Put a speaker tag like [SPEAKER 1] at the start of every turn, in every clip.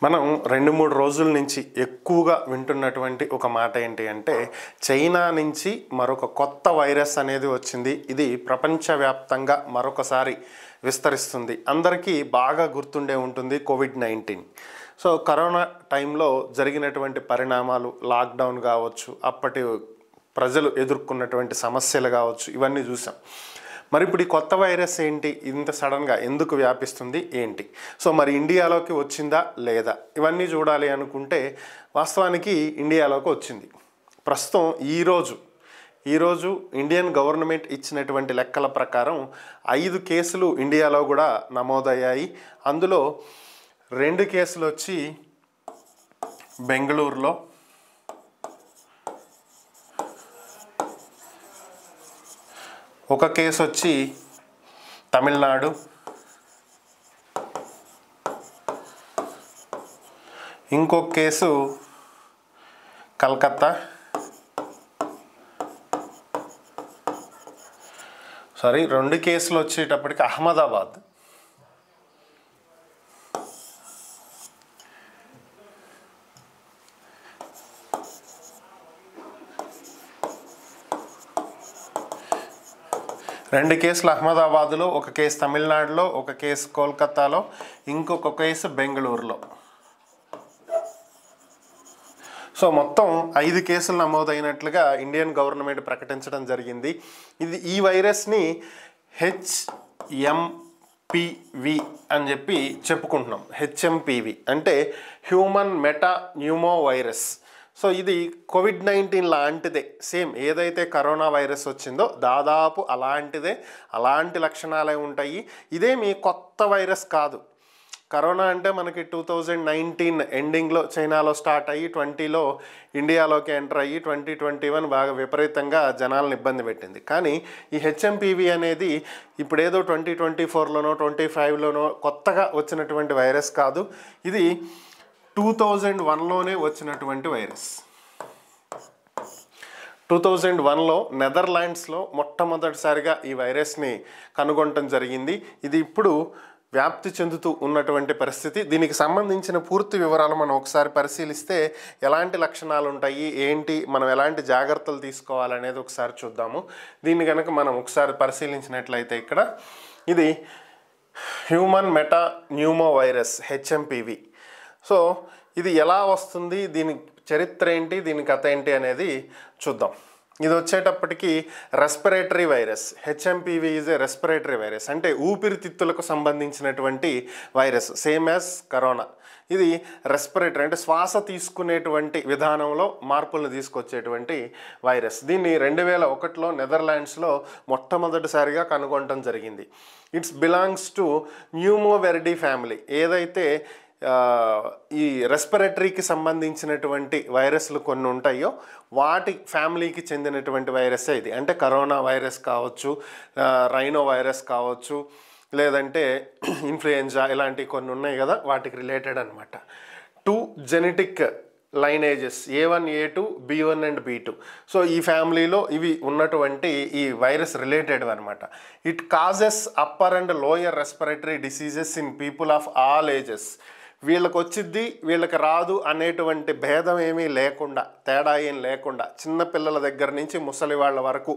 [SPEAKER 1] మనం 2-3 రోజుల నుంచి ఎక్కువగా వింటున్నటువంటి ఒక మాట ఏంటి అంటే చైనా నుంచి మరొక కొత్త వైరస్ అనేది వచ్చింది. ఇది ప్రపంచవ్యాప్తంగా మరొకసారి విస్తరిస్తుంది. అందరికీ బాగా గుర్తుండే ఉంటుంది కోవిడ్-19. సో కరోనా టైంలో జరిగినటువంటి పరిణామాలు, లాక్డౌన్ కావచ్చు, అప్పటి ప్రజలు ఎదుర్కొన్నటువంటి సమస్యలు కావచ్చు, ఇవన్నీ చూసాం. మరి ఇప్పుడు ఈ కొత్త వైరస్ ఏంటి, ఇంత సడన్గా ఎందుకు వ్యాపిస్తుంది ఏంటి, సో మరి ఇండియాలోకి వచ్చిందా లేదా, ఇవన్నీ చూడాలి అనుకుంటే వాస్తవానికి ఇండియాలోకి వచ్చింది. ప్రస్తుతం ఈరోజు ఇండియన్ గవర్నమెంట్ ఇచ్చినటువంటి లెక్కల ప్రకారం 5 కేసులు ఇండియాలో కూడా నమోదయ్యాయి. అందులో 2 కేసులు వచ్చి బెంగళూరులో, ఒక కేసు వచ్చి తమిళనాడు, ఇంకొక కేసు కలకత్తా, 2 కేసులు వచ్చేటప్పటికి అహ్మదాబాద్, రెండు కేసులు అహ్మదాబాద్లో, ఒక కేసు తమిళనాడులో, ఒక కేసు కోల్కతాలో, ఇంకొక కేసు బెంగళూరులో. సో మొత్తం 5 కేసులు నమోదైనట్లుగా ఇండియన్ గవర్నమెంట్ ప్రకటించడం జరిగింది. ఈ వైరస్ని హెచ్ఎంపివి అని చెప్పి చెప్పుకుంటున్నాం. హెచ్ఎంపివి అంటే human meta pneumo virus. So ఇది కోవిడ్-19 లాంటిదే, సేమ్ ఏదైతే కరోనా వైరస్ వచ్చిందో దాదాపు అలాంటిదే, అలాంటి లక్షణాలే ఉంటాయి. ఇదేమి కొత్త వైరస్ కాదు. కరోనా అంటే మనకి 2019 ఎండింగ్లో చైనాలో స్టార్ట్ అయ్యి 2020లో ఇండియాలోకి ఎంటర్ అయ్యి 2021 బాగా విపరీతంగా జనాలను ఇబ్బంది పెట్టింది. కానీ ఈ హెచ్ఎంపివి అనేది ఇప్పుడేదో 2024లోనో 2025లోనో కొత్తగా వచ్చినటువంటి వైరస్ కాదు. ఇది 2001లోనే వచ్చినటువంటి వైరస్. 2001లో నెదర్లాండ్స్లో మొట్టమొదటిసారిగా ఈ వైరస్ని కనుగొనడం జరిగింది. ఇది ఇప్పుడు వ్యాప్తి చెందుతూ ఉన్నటువంటి పరిస్థితి. దీనికి సంబంధించిన పూర్తి వివరాలు మనం ఒకసారి పరిశీలిస్తే ఎలాంటి లక్షణాలు ఉంటాయి, ఏంటి, మనం ఎలాంటి జాగ్రత్తలు తీసుకోవాలనేది ఒకసారి చూద్దాము. దీన్ని కనుక మనం ఒకసారి పరిశీలించినట్లయితే ఇక్కడ ఇది human meta pneumo virus HMPV. So ఇది ఎలా వస్తుంది, దీని చరిత్ర ఏంటి, దీని కథ ఏంటి అనేది చూద్దాం. ఇది వచ్చేటప్పటికి respiratory virus. HMPV is a respiratory virus, అంటే ఊపిరితిత్తులకు సంబంధించినటువంటి వైరస్, సేమ్ యాజ్ కరోనా. ఇది రెస్పిరేటరీ అంటే శ్వాస తీసుకునేటువంటి విధానంలో మార్పులను తీసుకొచ్చేటువంటి వైరస్. దీన్ని 2001లో నెదర్లాండ్స్లో మొట్టమొదటిసారిగా కనుగొనడం జరిగింది. It's belongs to Pneumoviridae family. ఏదైతే ఈ రెస్పిరేటరీకి సంబంధించినటువంటి వైరస్లు కొన్ని ఉంటాయో వాటి ఫ్యామిలీకి చెందినటువంటి వైరస్సే ఇది. అంటే కరోనా వైరస్ కావచ్చు, రైనో వైరస్ కావచ్చు, లేదంటే ఇన్ఫ్లుయెంజా, ఇలాంటివి కొన్ని ఉన్నాయి కదా, వాటికి రిలేటెడ్ అనమాట. 2 genetic లైనేజెస్ A1, A2, B1 and B2. So ఈ ఫ్యామిలీలో ఇవి ఉన్నటువంటి ఈ వైరస్ రిలేటెడ్ అనమాట. It causes upper and lower respiratory diseases in people of all ages. వీళ్ళకి వచ్చిద్ది, వీళ్ళకి రాదు అనేటువంటి భేదం ఏమీ లేకుండా, తేడా ఏం లేకుండా, చిన్నపిల్లల దగ్గర నుంచి ముసలి వాళ్ళ వరకు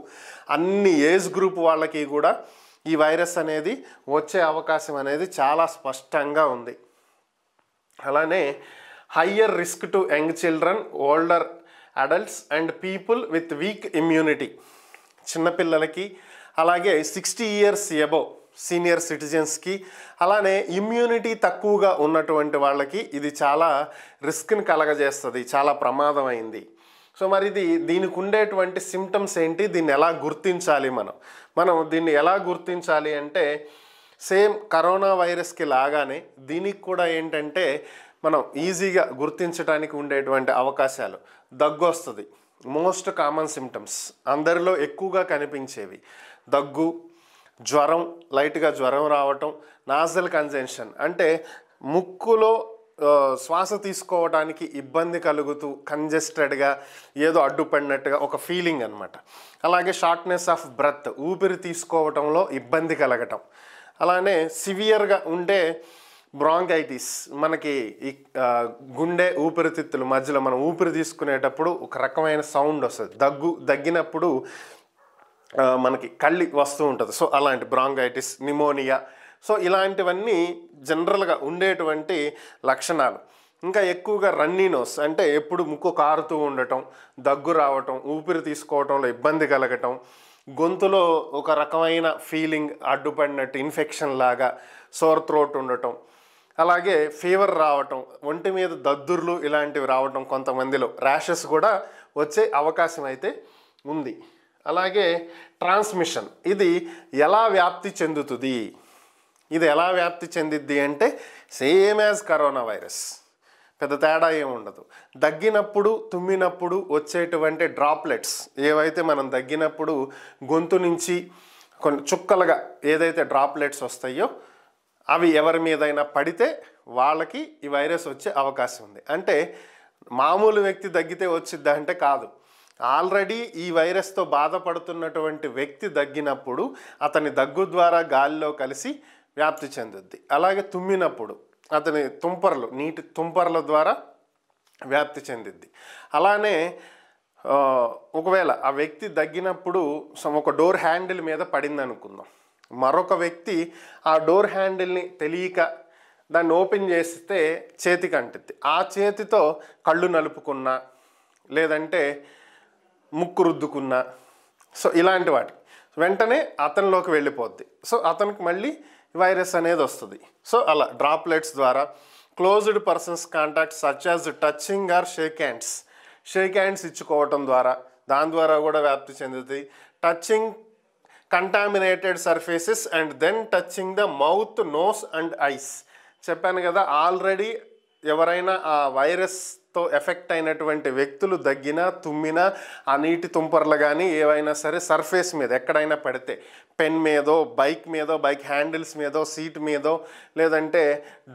[SPEAKER 1] అన్ని ఏజ్ గ్రూప్ వాళ్ళకి కూడా ఈ వైరస్ అనేది వచ్చే అవకాశం అనేది చాలా స్పష్టంగా ఉంది. అలానే higher risk to young children, older adults and people with week immunity. చిన్నపిల్లలకి, అలాగే 60 years అబోవ్ సీనియర్ సిటిజన్స్కి, అలానే ఇమ్యూనిటీ తక్కువగా ఉన్నటువంటి వాళ్ళకి ఇది చాలా రిస్క్ని కలగజేస్తుంది, చాలా ప్రమాదమైంది. సో మరి దీనికి ఉండేటువంటి సిమ్టమ్స్ ఏంటి, దీన్ని ఎలా గుర్తించాలి, మనం దీన్ని ఎలా గుర్తించాలి అంటే సేమ్ కరోనా వైరస్కి లాగానే దీనికి కూడా ఏంటంటే మనం ఈజీగా గుర్తించడానికి ఉండేటువంటి అవకాశాలు. దగ్గు వస్తుంది, మోస్ట్ కామన్ సిమ్టమ్స్, అందరిలో ఎక్కువగా కనిపించేవి. దగ్గు, జ్వరం, లైట్గా జ్వరం రావటం, నాజల్ కంజెన్షన్ అంటే ముక్కులో శ్వాస తీసుకోవడానికి ఇబ్బంది కలుగుతూ కంజెస్టెడ్గా ఏదో అడ్డుపడినట్టుగా ఒక ఫీలింగ్ అనమాట. అలాగే షార్ట్నెస్ ఆఫ్ బ్రెత్, ఊపిరి తీసుకోవటంలో ఇబ్బంది కలగటం. అలానే సివియర్గా ఉంటే బ్రాంకైటిస్ మనకి ఈ గుండె ఊపిరితిత్తుల మధ్యలో మనం ఊపిరి తీసుకునేటప్పుడు ఒక రకమైన సౌండ్ వస్తుంది, దగ్గినప్పుడు మనకి కళ్ళి వస్తూ ఉంటుంది. సో అలాంటి బ్రాంకైటిస్, నిమోనియా, సో ఇలాంటివన్నీ జనరల్గా ఉండేటువంటి లక్షణాలు. ఇంకా ఎక్కువగా రన్నీ నోస్ అంటే ఎప్పుడు ముక్కు కారుతూ ఉండటం, దగ్గు రావటం, ఊపిరి తీసుకోవటంలో ఇబ్బంది కలగటం, గొంతులో ఒక రకమైన ఫీలింగ్ అడ్డుపడినట్టు ఇన్ఫెక్షన్ లాగా, సోర్ థ్రోట్ ఉండటం, అలాగే ఫీవర్ రావటం, ఒంటి మీద దద్దుర్లు ఇలాంటివి రావటం, కొంతమందిలో ర్యాషెస్ కూడా వచ్చే అవకాశం అయితే ఉంది. అలాగే ట్రాన్స్మిషన్, ఇది ఎలా వ్యాప్తి చెందుతుంది? ఇది ఎలా వ్యాప్తి చెందిద్ది అంటే సేమ్ యాజ్ కరోనా వైరస్, పెద్ద తేడా ఏముండదు. దగ్గినప్పుడు తుమ్మినప్పుడు వచ్చేటువంటి డ్రాప్లెట్స్ ఏవైతే మనం దగ్గినప్పుడు గొంతు నుంచి కొన్ని చుక్కలుగా ఏదైతే డ్రాప్లెట్స్ వస్తాయో అవి ఎవరి మీదైనా పడితే వాళ్ళకి ఈ వైరస్ వచ్చే అవకాశం ఉంది. అంటే మామూలు వ్యక్తి దగ్గితే వచ్చిద్దా అంటే కాదు, ఆల్రెడీ ఈ వైరస్తో బాధపడుతున్నటువంటి వ్యక్తి దగ్గినప్పుడు అతని దగ్గు ద్వారా గాలిలో కలిసి వ్యాప్తి చెందుద్ది. అలాగే తుమ్మినప్పుడు అతని తుంపర్లు, నీటి తుంపర్ల ద్వారా వ్యాప్తి చెందిద్ది. అలానే ఒకవేళ ఆ వ్యక్తి దగ్గినప్పుడు ఒక డోర్ హ్యాండిల్ మీద పడింది అనుకుందాం, మరొక వ్యక్తి ఆ డోర్ హ్యాండిల్ని తెలియక దాన్ని ఓపెన్ చేస్తే చేతికి అంటుద్ది. ఆ చేతితో కళ్ళు నలుపుకున్నా లేదంటే ముక్కు రుద్దుకున్నా, సో ఇలాంటి వాటికి వెంటనే అతనిలోకి వెళ్ళిపోద్ది. సో అతనికి మళ్ళీ వైరస్ అనేది వస్తుంది. సో అలా డ్రాప్లెట్స్ ద్వారా, closed persons contact such as touching or shake hands ఇచ్చుకోవటం ద్వారా, దాని ద్వారా కూడా వ్యాప్తి చెందుతుంది. Touching contaminated surfaces and then touching the mouth, nose and eyes. చెప్పాను కదా, ఆల్రెడీ ఎవరైనా ఆ వైరస్తో ఎఫెక్ట్ అయినటువంటి వ్యక్తులు దగ్గినా తుమ్మినా ఆ నీటి తుంపర్లు కానీ ఏవైనా సరే సర్ఫేస్ మీద ఎక్కడైనా పడితే, పెన్ మీదో, బైక్ మీదో, బైక్ హ్యాండిల్స్ మీదో, సీట్ మీదో, లేదంటే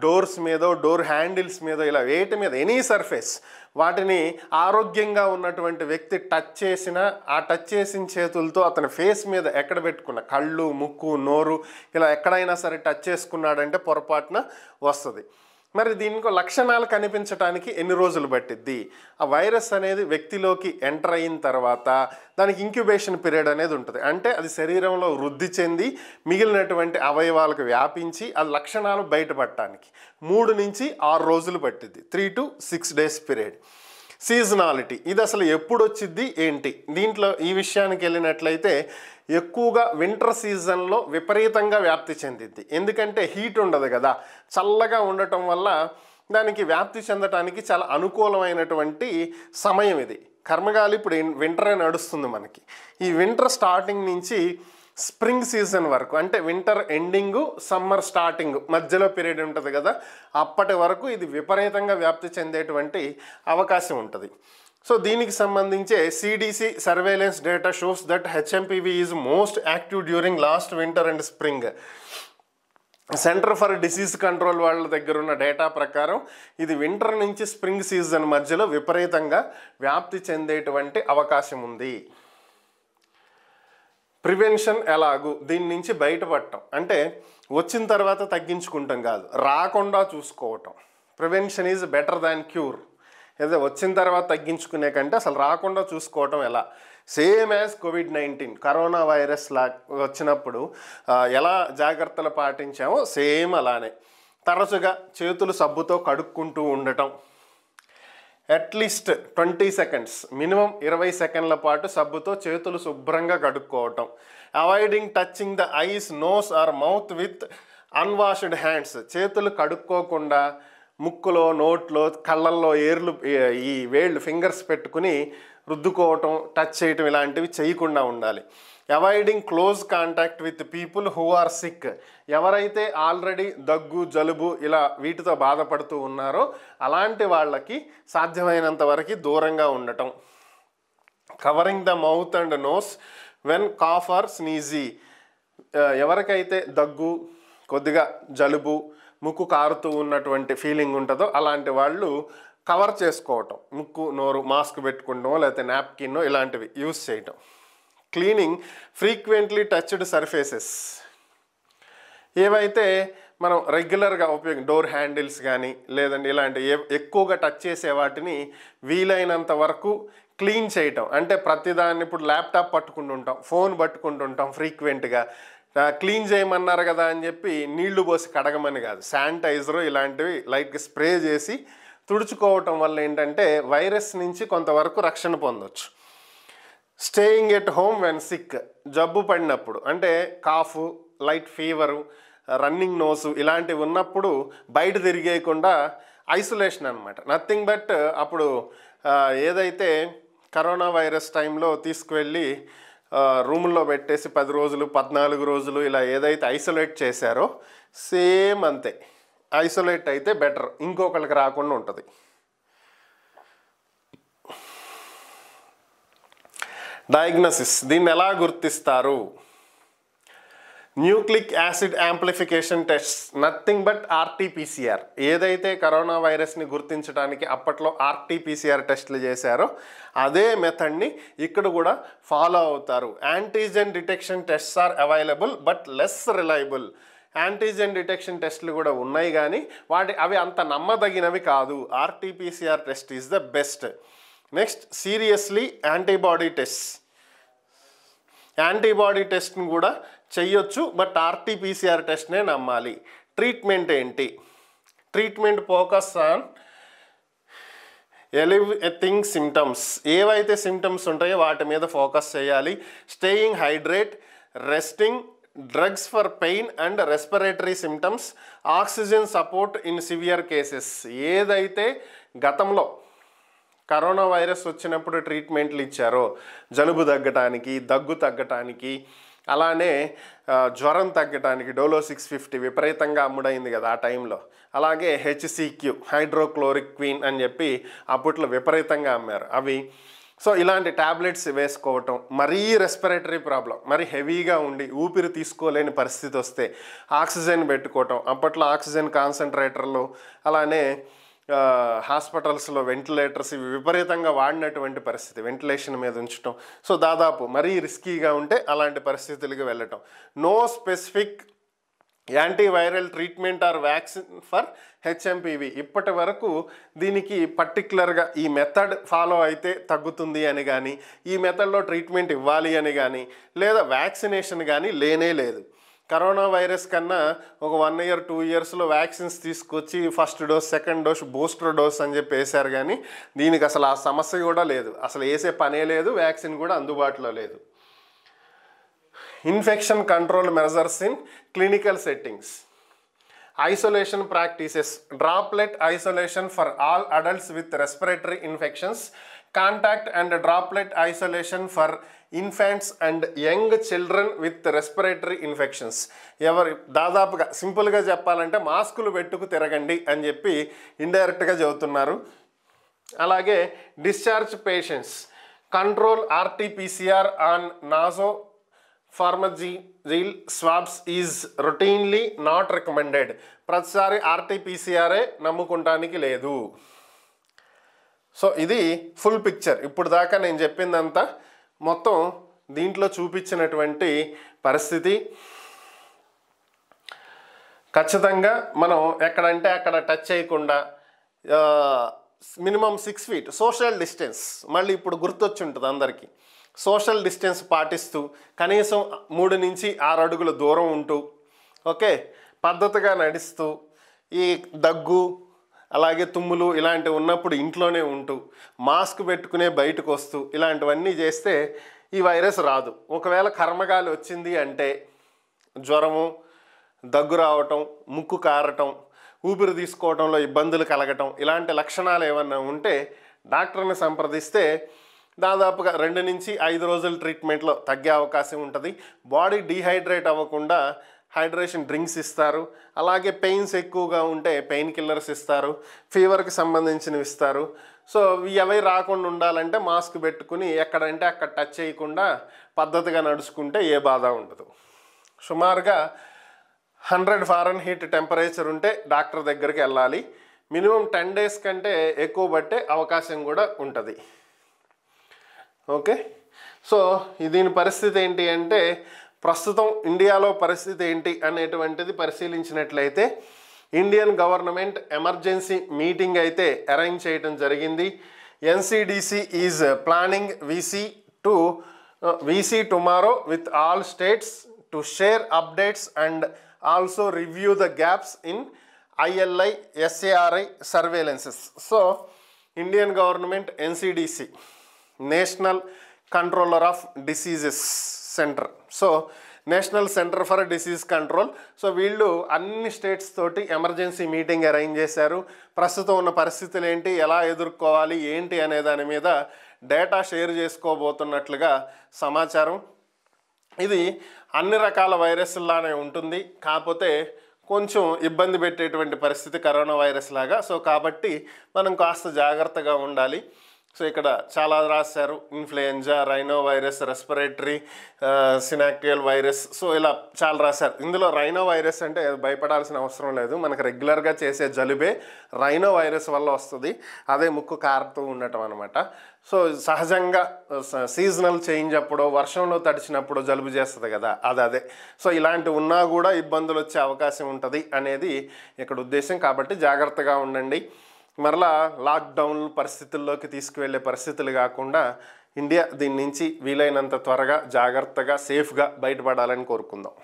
[SPEAKER 1] డోర్స్ మీదో, డోర్ హ్యాండిల్స్ మీదో, ఇలా వేటి మీద ఎనీ సర్ఫేస్, వాటిని ఆరోగ్యంగా ఉన్నటువంటి వ్యక్తి టచ్ చేసినా ఆ టచ్ చేసిన చేతులతో అతని ఫేస్ మీద ఎక్కడ పెట్టుకున్న కళ్ళు, ముక్కు, నోరు ఇలా ఎక్కడైనా సరే టచ్ చేసుకున్నాడంటే పొరపాటున వస్తుంది. మరి దీనికి లక్షణాలు కనిపించడానికి ఎన్ని రోజులు పట్టిద్ది? ఆ వైరస్ అనేది వ్యక్తిలోకి ఎంటర్ అయిన తర్వాత దానికి ఇంక్యుబేషన్ పీరియడ్ అనేది ఉంటుంది. అంటే అది శరీరంలో వృద్ధి చెంది మిగిలినటువంటి అవయవాలకు వ్యాపించి ఆ లక్షణాలు బయటపడటానికి 3 నుంచి 6 రోజులు పట్టిద్ది, 3 to 6 days పీరియడ్. సీజనాలిటీ, ఇది అసలు ఎప్పుడు వచ్చిద్ది ఏంటి? దీంట్లో ఈ విషయానికి వెళ్ళినట్లయితే ఎక్కువగా వింటర్ సీజన్లో విపరీతంగా వ్యాప్తి చెందిద్ది. ఎందుకంటే హీట్ ఉండదు కదా, చల్లగా ఉండటం వల్ల దానికి వ్యాప్తి చెందటానికి చాలా అనుకూలమైనటువంటి సమయం ఇది. కర్మగాలి ఇప్పుడు వింటరే నడుస్తుంది మనకి. ఈ వింటర్ స్టార్టింగ్ నుంచి స్ప్రింగ్ సీజన్ వరకు, అంటే వింటర్ ఎండింగు సమ్మర్ స్టార్టింగ్ మధ్యలో పీరియడ్ ఉంటుంది కదా, అప్పటి వరకు ఇది విపరీతంగా వ్యాప్తి చెందేటువంటి అవకాశం ఉంటుంది. సో దీనికి సంబంధించే CDC surveillance data shows that HMPV is most active during last winter and spring. Centre for disease control వాళ్ళ దగ్గర ఉన్న డేటా ప్రకారం ఇది వింటర్ నుంచి స్ప్రింగ్ సీజన్ మధ్యలో విపరీతంగా వ్యాప్తి చెందేటువంటి అవకాశం ఉంది. ప్రివెన్షన్ ఎలాగూ, దీని నుంచి బయటపడటం అంటే వచ్చిన తర్వాత తగ్గించుకుంటాం కాదు, రాకుండా చూసుకోవటం. Prevention is better than cure. ఏదో వచ్చిన తర్వాత తగ్గించుకునే కంటే అసలు రాకుండా చూసుకోవటం ఎలా? Same as COVID-19 corona virus వచ్చినప్పుడు ఎలా జాగ్రత్తలు పాటించామో సేమ్ అలానే తరచుగా చేతులు సబ్బుతో కడుక్కుంటూ ఉండటం, అట్లీస్ట్ 20 seconds, మినిమం 20 సెకండ్ల పాటు సబ్బుతో చేతులు శుభ్రంగా కడుక్కోవటం. Avoiding touching the eyes, nose or mouth with unwashed hands. చేతులు కడుక్కోకుండా ముక్కులో, నోట్లో, కళ్ళల్లో ఈ వేళ్ళు ఫింగర్స్ పెట్టుకుని రుద్దుకోవటం, టచ్ చేయటం ఇలాంటివి చేయకుండా ఉండాలి. Avoiding close contact with people who are sick. ఎవరైతే ఆల్రెడీ దగ్గు, జలుబు ఇలా వీటితో బాధపడుతూ ఉన్నారో అలాంటి వాళ్ళకి సాధ్యమైనంత వరకు దూరంగా ఉండటం. Covering the mouth and nose when cough or sneeze. ఎవరికైతే దగ్గు, కొద్దిగా జలుబు, ముక్కు కారుతూ ఉన్నటువంటి ఫీలింగ్ ఉంటుందో అలాంటి వాళ్ళు కవర్ చేసుకోవటం, ముక్కు, నోరు మాస్క్ పెట్టుకుంటామో లేకపోతే నాప్కిన్ ఇలాంటివి యూస్ చేయటం. Cleaning frequently touched surfaces. ఏవైతే మనం రెగ్యులర్గా డోర్ హ్యాండిల్స్ కానీ లేదంటే ఇలాంటి ఎక్కువగా టచ్ చేసే వాటిని వీలైనంత వరకు క్లీన్ చేయటం. అంటే ప్రతిదాన్ని ఇప్పుడు ల్యాప్టాప్ పట్టుకుంటుంటాం, ఫోన్ పట్టుకుంటుంటాం ఫ్రీక్వెంట్గా, క్లీన్ చేయమన్నారు కదా అని చెప్పి నీళ్లు పోసి కడగమని కాదు, శానిటైజరు ఇలాంటివి లైట్గా స్ప్రే చేసి తుడుచుకోవటం వల్ల ఏంటంటే వైరస్ నుంచి కొంతవరకు రక్షణ పొందొచ్చు. Staying at home when sick, జబ్బు పడినప్పుడు అంటే cough, light fever, running nose ఇలాంటివి ఉన్నప్పుడు బయట తిరిగేయకుండా ఐసోలేషన్ అనమాట. నథింగ్ బట్ అప్పుడు ఏదైతే కరోనా వైరస్ టైంలో తీసుకువెళ్ళి రూముల్లో పెట్టేసి 10 రోజులు 14 రోజులు ఇలా ఏదైతే ఐసోలేట్ చేశారో సేమ్ అంతే, ఐసోలేట్ అయితే బెటర్, ఇంకొకరికి రాకుండా ఉంటుంది. డయాగ్నోసిస్, దీన్ని ఎలా గుర్తిస్తారు? Nucleic acid amplification test, nothing but RTPCR. ఏదైతే కరోనా వైరస్ని గుర్తించడానికి అప్పట్లో ఆర్టీపీసీఆర్ టెస్టులు చేశారో అదే మెథడ్ని ఇక్కడ కూడా ఫాలో అవుతారు. Antigen detection tests are available but less reliable. Antigen detection టెస్టులు కూడా ఉన్నాయి కానీ అవి అంత నమ్మదగినవి కాదు. RTPCR test is the best. Next, seriously antibody test. Antibody టెస్ట్ని కూడా చెయ్యొచ్చు బట్ ఆర్టీపీసీఆర్ టెస్ట్నే నమ్మాలి. ట్రీట్మెంట్ ఏంటి? Treatment focus on elevating symptoms. ఏవైతే సిమ్టమ్స్ ఉంటాయో వాటి మీద ఫోకస్ చేయాలి. Staying hydrate, resting, drugs for pain and respiratory symptoms, oxygen support in severe cases. ఏదైతే గతంలో కరోనా వైరస్ వచ్చినప్పుడు ట్రీట్మెంట్లు ఇచ్చారో జలుబు తగ్గటానికి, దగ్గు తగ్గటానికి, అలానే జ్వరం తగ్గటానికి డోలో 650 విపరీతంగా అమ్ముడైంది కదా ఆ టైంలో. అలాగే హెచ్సిక్యూ, హైడ్రోక్లోరిక్ క్వీన్ అని చెప్పి అప్పట్లో విపరీతంగా అమ్మారు అవి. సో ఇలాంటి ట్యాబ్లెట్స్ వేసుకోవటం, మరీ రెస్పిరేటరీ ప్రాబ్లం, మరి హెవీగా ఉండి ఊపిరి తీసుకోలేని పరిస్థితి వస్తే ఆక్సిజన్ పెట్టుకోవటం. అప్పట్లో ఆక్సిజన్ కాన్సన్ట్రేటర్లు, అలానే హాస్పిటల్స్లో వెంటిలేటర్స్ ఇవి విపరీతంగా వాడినటువంటి పరిస్థితి, వెంటిలేషన్ మీద ఉంచడం. సో దాదాపు మరీ రిస్కీగా ఉంటే అలాంటి పరిస్థితులకి వెళ్ళటం. No specific antiviral treatment or vaccine for HMPV. ఇప్పటి వరకు దీనికి పర్టికులర్గా ఈ మెథడ్ ఫాలో అయితే తగ్గుతుంది అని కానీ, ఈ మెథడ్లో ట్రీట్మెంట్ ఇవ్వాలి అని కానీ, లేదా వ్యాక్సినేషన్ కానీ లేనే లేదు. కరోనా వైరస్ కన్నా ఒక 1 year 2 yearsలో వ్యాక్సిన్స్ తీసుకొచ్చి first dose, second dose, booster dose అని చెప్పి వేశారు కానీ దీనికి అసలు ఆ సమస్య కూడా లేదు, అసలు వేసే పనే లేదు, వ్యాక్సిన్ కూడా అందుబాటులో లేదు. Infection control measures in clinical settings. Isolation practices, droplet isolation for all adults with respiratory infections, contact and droplet isolation for infants and young children with respiratory infections. దాదాపుగా సింపుల్గా చెప్పాలంటే మాస్కులు పెట్టుకు తిరగండి అని చెప్పి ఇండైరెక్ట్గా చెబుతున్నారు. అలాగే discharge patients, control RTPCR on nasopharyngeal swabs is routinely not recommended. ప్రతిసారి ఆర్టీపీసీఆరే నమ్ముకుంటానికి లేదు. సో ఇది ఫుల్ పిక్చర్. ఇప్పుడు దాకా నేను చెప్పిందంతా మొత్తం దీంట్లో చూపించినటువంటి పరిస్థితి. ఖచ్చితంగా మనం ఎక్కడంటే అక్కడ టచ్ చేయకుండా మినిమం 6 feet సోషల్ డిస్టెన్స్, మళ్ళీ ఇప్పుడు గుర్తొచ్చి ఉంటుంది అందరికీ, సోషల్ డిస్టెన్స్ పాటిస్తూ కనీసం 3 నుంచి 6 అడుగుల దూరం ఉంటూ, ఓకే, పద్ధతిగా నడుస్తూ, ఈ దగ్గు అలాగే తుమ్ములు ఇలాంటివి ఉన్నప్పుడు ఇంట్లోనే ఉంటూ, మాస్క్ పెట్టుకునే బయటకు వస్తూ, ఇలాంటివన్నీ చేస్తే ఈ వైరస్ రాదు. ఒకవేళ కర్మగాలి వచ్చింది అంటే జ్వరము, దగ్గు రావటం, ముక్కు కారటం, ఊపిరి తీసుకోవడంలో ఇబ్బందులు కలగటం, ఇలాంటి లక్షణాలు ఏమన్నా ఉంటే డాక్టర్ని సంప్రదిస్తే దాదాపుగా 2 నుంచి 5 రోజుల ట్రీట్మెంట్లో తగ్గే అవకాశం ఉంటుంది. బాడీ డీహైడ్రేట్ అవ్వకుండా హైడ్రేషన్ డ్రింక్స్ ఇస్తారు. అలాగే పెయిన్స్ ఎక్కువగా ఉంటే పెయిన్ కిల్లర్స్ ఇస్తారు, ఫీవర్కి సంబంధించినవి ఇస్తారు. సో అవి రాకుండా ఉండాలంటే మాస్క్ పెట్టుకుని ఎక్కడంటే అక్కడ టచ్ చేయకుండా పద్ధతిగా నడుచుకుంటే ఏ బాధ ఉండదు. సుమారుగా 100 Fahrenheit టెంపరేచర్ ఉంటే డాక్టర్ దగ్గరికి వెళ్ళాలి. మినిమం 10 days కంటే ఎక్కువ పట్టే అవకాశం కూడా ఉంటుంది. ఓకే, సో దీని పరిస్థితి ఏంటి అంటే ప్రస్తుతం ఇండియాలో పరిస్థితి ఏంటి అనేటువంటిది పరిశీలించినట్లయితే ఇండియన్ గవర్నమెంట్ ఎమర్జెన్సీ మీటింగ్ అయితే అరేంజ్ చేయడం జరిగింది. NCDC is planning VC tomorrow with all states to share updates and also review the gaps in ILI SARI surveillances. So Indian government NCDC national controller of diseases centre, so national centre for disease control, so వీళ్ళు అన్ని states తోటి emergency meeting arrange చేశారు. ప్రస్తుతం ఉన్న పరిస్థితులు ఏంటి, ఎలా ఎదుర్కోవాలి ఏంటి అనే దాని మీద డేటా షేర్ చేసుకోబోతున్నట్లుగా సమాచారం. ఇది అన్ని రకాల వైరస్లానే ఉంటుంది, కాకపోతే కొంచెం ఇబ్బంది పెట్టేటువంటి పరిస్థితి కరోనా వైరస్ లాగా. సో కాబట్టి మనం కాస్త జాగ్రత్తగా ఉండాలి. సో ఇక్కడ చాలా రాశారు, influenza, rhinovirus, respiratory syncytial virus, so ఇలా చాలా రాశారు. ఇందులో రైనో వైరస్ అంటే భయపడాల్సిన అవసరం లేదు, మనకు రెగ్యులర్గా చేసే జలుబే రైనో వైరస్ వల్ల వస్తుంది, అదే ముక్కు కారుతూ ఉండటం అనమాట. సో సహజంగా సీజనల్ చేంజ్ అప్పుడు వర్షంలో తడిచినప్పుడు జలుబు చేస్తుంది కదా, అదే. సో ఇలాంటి ఉన్నా కూడా ఇబ్బందులు వచ్చే అవకాశం ఉంటుంది అనేది ఇక్కడ ఉద్దేశం. కాబట్టి జాగ్రత్తగా ఉండండి. మరలా లాక్డౌన్ పరిస్థితుల్లోకి తీసుకువెళ్ళే పరిస్థితులు కాకుండా ఇండియా దీని నుంచి వీలైనంత త్వరగా జాగ్రత్తగా సేఫ్గా బయటపడాలని కోరుకుందాం.